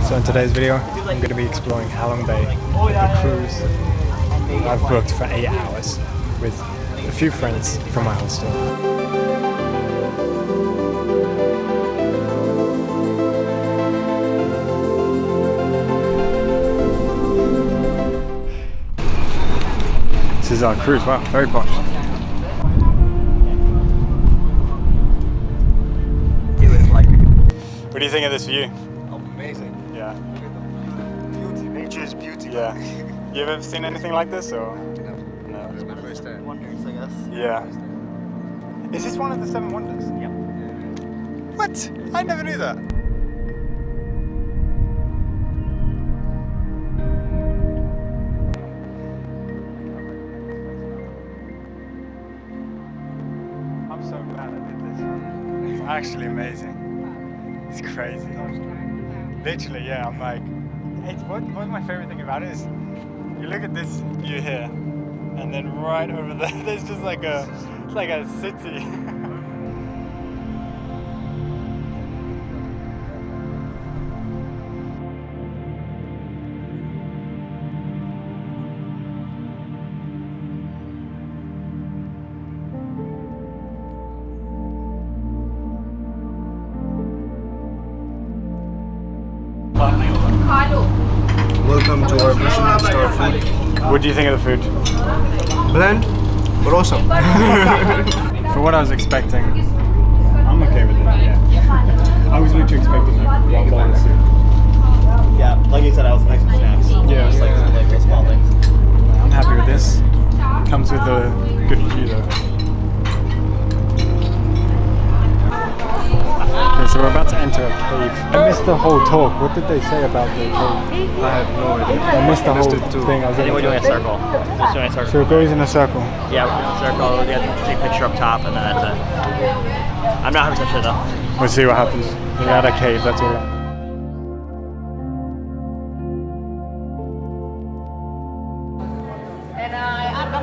So in today's video, I'm going to be exploring Halong Bay with a cruise I've booked for 8 hours with a few friends from my hostel. This is our cruise. Wow, very posh. What do you think of this view? Amazing. Yeah. Beauty. Nature is beauty. Yeah. You ever seen anything like this or? No. This is my first time. Wonders, I guess. Yeah. Is this one of the 7 wonders? Yep. What? I never knew that. I'm so glad I did this. It's actually amazing. It's crazy. Literally, yeah, I'm like, what's my favorite thing about it is you look at this view here and then right over there there's just like it's like a city. Welcome to our Michelin star food. What do you think of the food? Bland, but awesome. For what I was expecting, I'm okay with it, yeah. I was literally expecting like one bowl of soup. Yeah, like you said, I was making snacks. Yeah. Just like real small things. I'm happy with this. Comes with a good view though. Okay, so we're about to enter a cave. I missed the whole talk. What did they say about the cave? I have no idea. I missed the whole thing. I think we're doing a circle. Just doing a circle. So it goes in a circle. Yeah, we're doing a circle. We have to take a picture up top, and then that's it. I'm not 100% sure though. We'll see what happens. We're at a cave, that's all.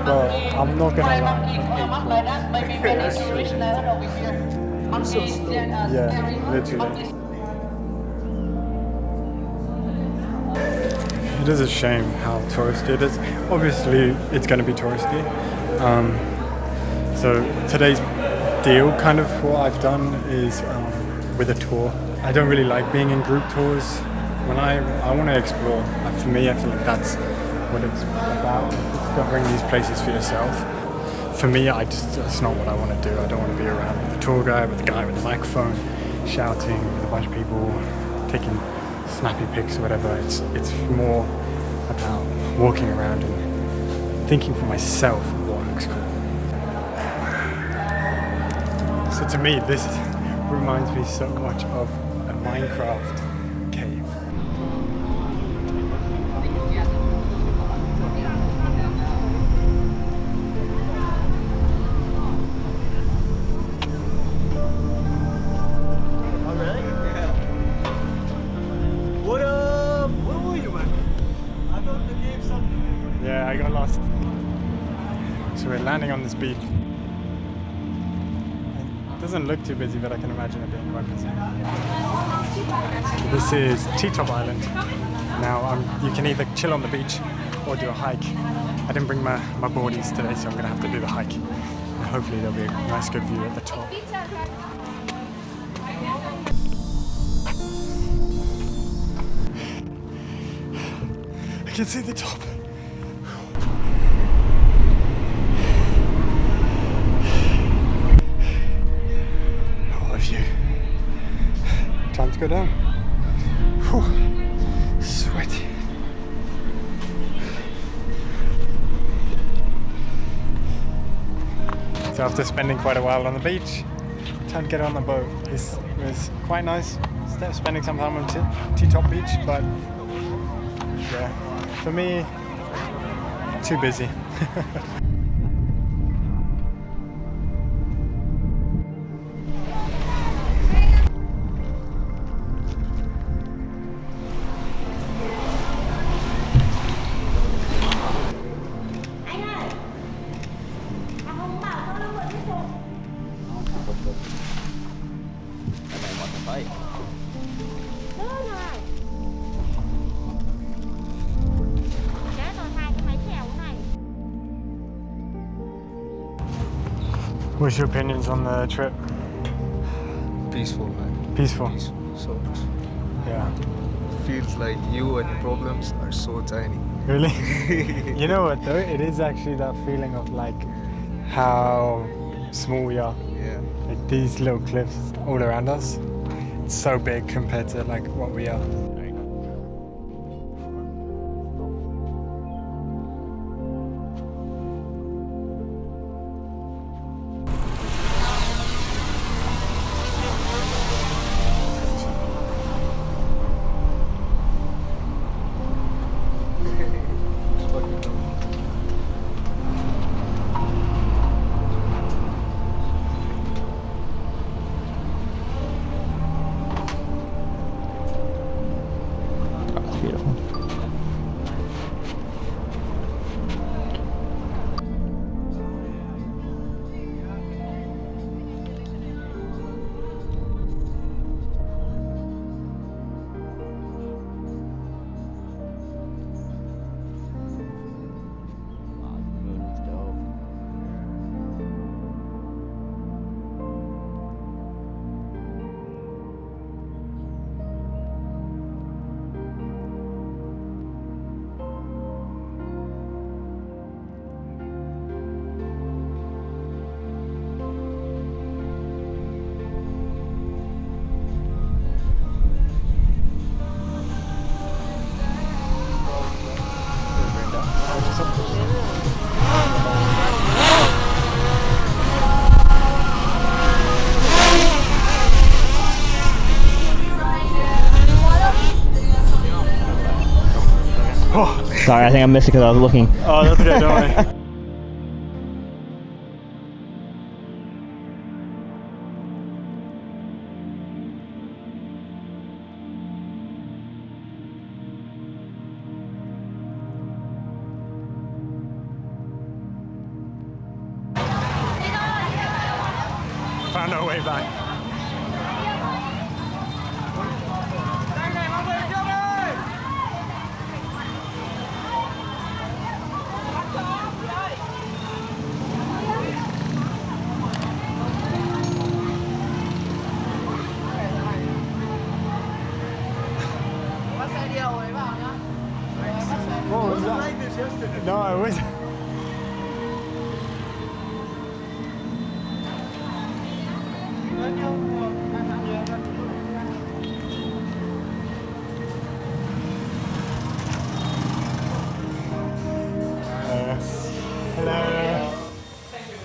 Well, I'm not gonna lie. I'm so slow. Yeah, literally. It is a shame how touristy it is. Obviously, it's going to be touristy. So today's deal, kind of what I've done is with a tour. I don't really like being in group tours. When I want to explore, for me, I feel like that's what it's about. Discovering these places for yourself. For me, it's not what I want to do. I don't want to be around with the tour guide, with the guy with the microphone, shouting with a bunch of people, taking snappy pics or whatever. It's more about walking around and thinking for myself what looks cool. So to me, this reminds me so much of a Minecraft cave. Yeah, I got lost. So we're landing on this beach. It doesn't look too busy, but I can imagine it being quite busy. This is T-Top Island. Now you can either chill on the beach or do a hike. I didn't bring my boardies today, so I'm gonna have to do the hike. And hopefully there'll be a nice good view at the top. I can see the top. Time to go down. Whew. Sweaty. So after spending quite a while on the beach, time to get on the boat. This was quite nice. Instead of spending some time on T-Top Beach, but yeah, for me, too busy. What's your opinions on the trip? Peaceful, man. Peaceful. Peaceful. So much. Yeah. Feels like you and your problems are so tiny. Really? You know what though? It is actually that feeling of like how small we are. Yeah. Like these little cliffs all around us. It's so big compared to like what we are. Beautiful. Sorry, I think I missed it because I was looking. Oh, that's okay, don't worry. Found our way back. What was that? No, I was.